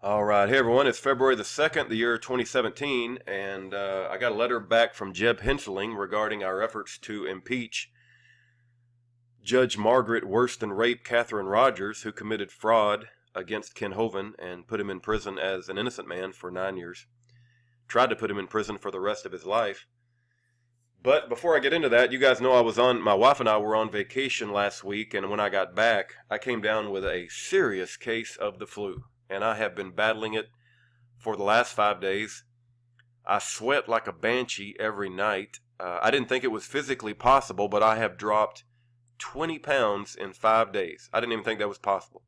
All right. Hey, everyone. It's February the 2nd, the year 2017, and I got a letter back from Jeb Hensarling regarding our efforts to impeach Judge Margaret Worse Than Rape Catherine Rogers, who committed fraud against Ken Hovind and put him in prison as an innocent man for 9 years. Tried to put him in prison for the rest of his life. But before I get into that, you guys know my wife and I were on vacation last week, and when I got back, I came down with a serious case of the flu, and I have been battling it for the last 5 days. I sweat like a banshee every night. I didn't think it was physically possible, but I have dropped 20 pounds in 5 days. I didn't even think that was possible.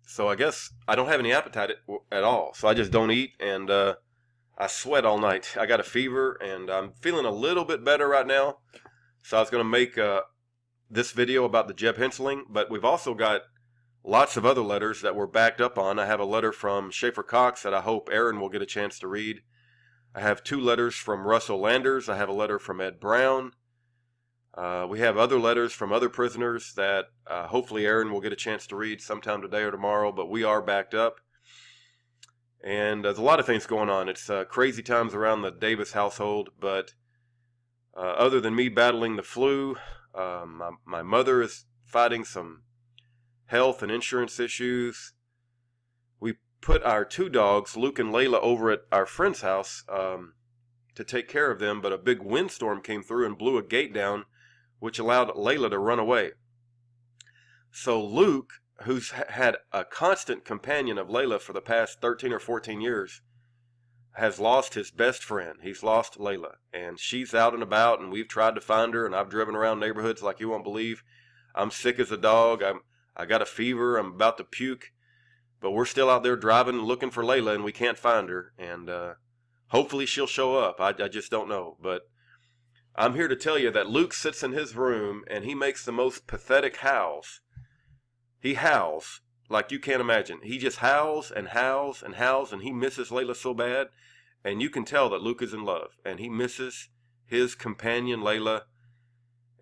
So I guess I don't have any appetite at all, so I just don't eat, and I sweat all night. I got a fever, and I'm feeling a little bit better right now. So I was going to make this video about the Jeb Hensarling, but we've also got lots of other letters that we're backed up on. I have a letter from Schaefer Cox that I hope Aaron will get a chance to read. I have 2 letters from Russell Landers. I have a letter from Ed Brown. We have other letters from other prisoners that hopefully Aaron will get a chance to read sometime today or tomorrow, but we are backed up. And there's a lot of things going on. It's crazy times around the Davis household, but other than me battling the flu, my mother is fighting some health and insurance issues. We put our 2 dogs, Luke and Layla, over at our friend's house to take care of them, but a big windstorm came through and blew a gate down, which allowed Layla to run away. So Luke, who's had a constant companion of Layla for the past 13 or 14 years, has lost his best friend. He's lost Layla, and she's out and about, and we've tried to find her, and I've driven around neighborhoods like you won't believe. I'm sick as a dog. I got a fever. I'm about to puke, but we're still out there driving and looking for Layla, and we can't find her, and hopefully she'll show up. I just don't know, but I'm here to tell you that Luke sits in his room, and he makes the most pathetic howls. He howls like you can't imagine. He just howls and howls and howls, and he misses Layla so bad. And you can tell that Luke is in love, and he misses his companion Layla.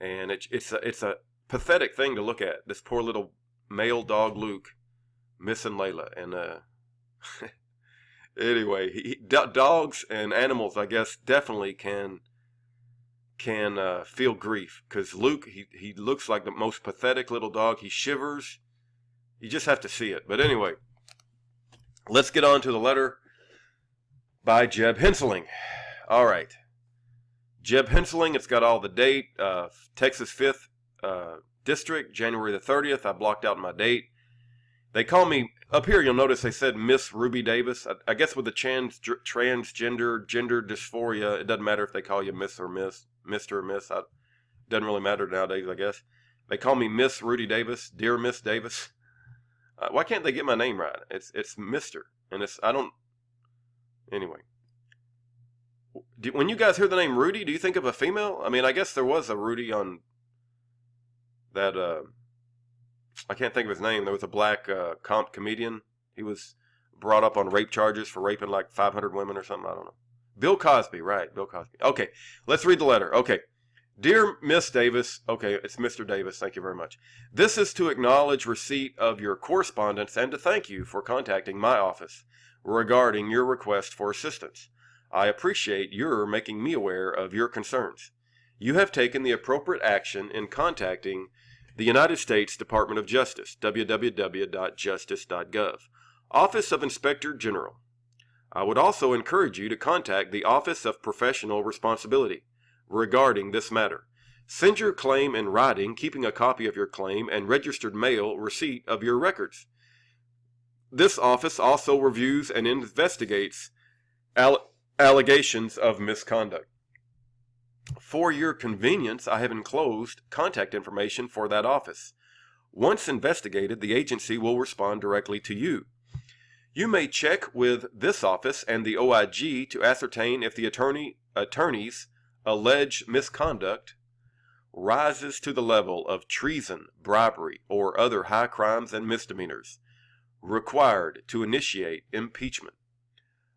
And it's a pathetic thing to look at. This poor little male dog Luke missing Layla. And anyway, dogs and animals, I guess, definitely can feel grief, because Luke, he looks like the most pathetic little dog. He shivers. You just have to see it. But anyway, let's get on to the letter by Jeb Hensarling. All right. Jeb Hensarling, it's got all the date. Texas 5th District, January the 30th. I blocked out my date. They call me, up here you'll notice they said Miss Ruby Davis. I guess with the transgender, gender dysphoria, it doesn't matter if they call you Miss or Miss, Mr. or Miss. It doesn't really matter nowadays, I guess. They call me Miss Rudy Davis, Dear Miss Davis. Why can't they get my name right? It's Mr. And anyway. When you guys hear the name Rudy, do you think of a female? I mean, I guess there was a Rudy on that, I can't think of his name. There was a black comedian. He was brought up on rape charges for raping like 500 women or something. I don't know. Bill Cosby, right, Bill Cosby. Okay, let's read the letter. Okay. Dear Miss Davis, okay, it's Mr. Davis, thank you very much. This is to acknowledge receipt of your correspondence and to thank you for contacting my office regarding your request for assistance. I appreciate your making me aware of your concerns. You have taken the appropriate action in contacting the United States Department of Justice, www.justice.gov, Office of Inspector General. I would also encourage you to contact the Office of Professional Responsibility regarding this matter. Send your claim in writing, keeping a copy of your claim and registered mail receipt of your records. This office also reviews and investigates allegations of misconduct. For your convenience, I have enclosed contact information for that office. Once investigated, the agency will respond directly to you. You may check with this office and the OIG to ascertain if the attorney's alleged misconduct rises to the level of treason, bribery, or other high crimes and misdemeanors required to initiate impeachment.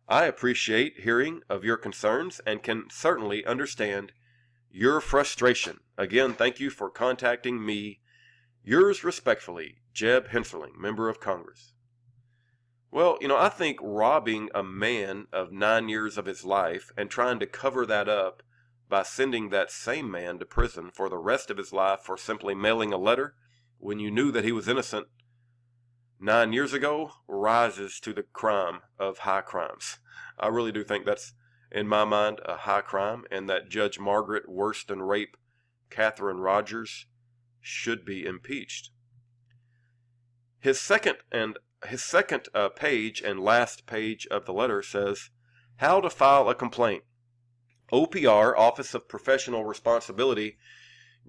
I appreciate hearing of your concerns and can certainly understand your frustration. Again, thank you for contacting me. Yours respectfully, Jeb Hensarling, member of Congress. Well, I think robbing a man of 9 years of his life and trying to cover that up by sending that same man to prison for the rest of his life for simply mailing a letter when you knew that he was innocent 9 years ago rises to the crime of high crimes. I really do think that's, in my mind, a high crime, and that Judge Margaret Worston Rape Catherine Rogers should be impeached. His second page and last page of the letter says, how to file a complaint. OPR, Office of Professional Responsibility,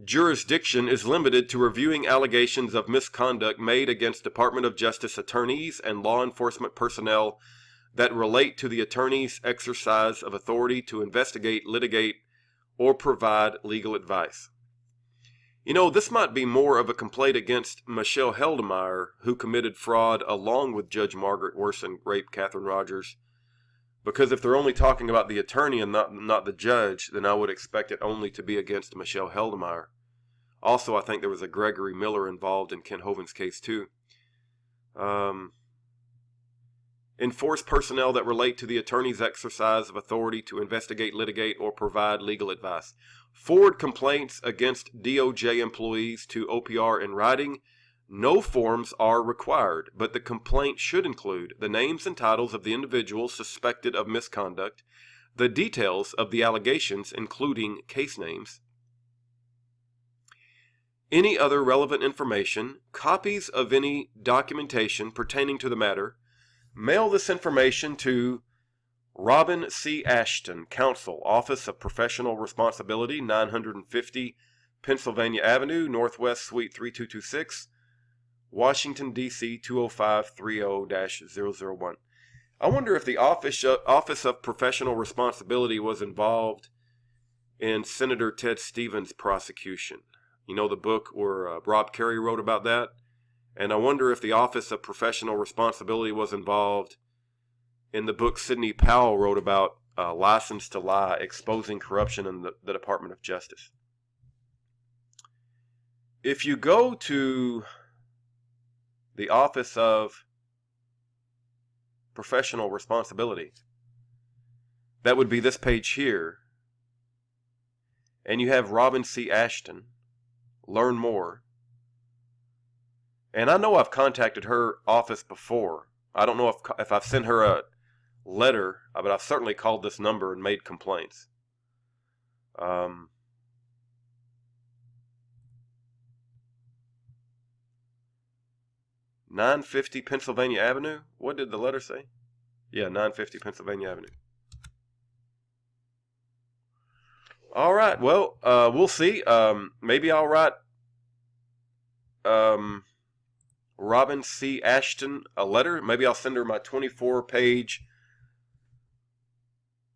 jurisdiction is limited to reviewing allegations of misconduct made against Department of Justice attorneys and law enforcement personnel that relate to the attorney's exercise of authority to investigate, litigate, or provide legal advice. This might be more of a complaint against Michelle Heldemeyer, who committed fraud along with Judge Margaret Worston Rape Catherine Rogers, because if they're only talking about the attorney and not the judge, then I would expect it only to be against Michelle Heldemeyer. Also, I think there was a Gregory Miller involved in Ken Hoven's case too. Enforce personnel that relate to the attorney's exercise of authority to investigate, litigate, or provide legal advice. Forward complaints against DOJ employees to OPR in writing. No forms are required, but the complaint should include the names and titles of the individuals suspected of misconduct, the details of the allegations, including case names, any other relevant information, copies of any documentation pertaining to the matter. Mail this information to Robin C. Ashton, Counsel, Office of Professional Responsibility, 950 Pennsylvania Avenue, Northwest Suite 3226, Washington, D.C. 20530-001. I wonder if the Office of Professional Responsibility was involved in Senator Ted Stevens' prosecution. The book where Rob Carey wrote about that? And I wonder if the Office of Professional Responsibility was involved in the book Sidney Powell wrote about License to Lie, Exposing Corruption in the Department of Justice. If you go to the Office of Professional Responsibility, that would be this page here, and you have Robin C. Ashton, learn more. And I know I've contacted her office before. I don't know if I've sent her a letter, but I've certainly called this number and made complaints. 950 Pennsylvania Avenue? What did the letter say? Yeah, 950 Pennsylvania Avenue. All right, well, we'll see. Maybe I'll write Robin C. Ashton a letter. Maybe I'll send her my 24-page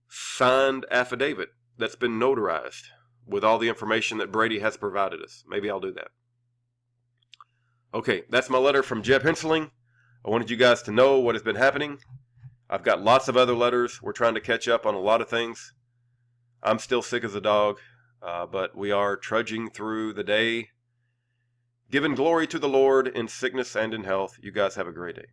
signed affidavit that's been notarized with all the information that Brady has provided us. Maybe I'll do that. Okay, that's my letter from Jeb Hensarling. I wanted you guys to know what has been happening. I've got lots of other letters. We're trying to catch up on a lot of things. I'm still sick as a dog, but we are trudging through the day, giving glory to the Lord in sickness and in health. You guys have a great day.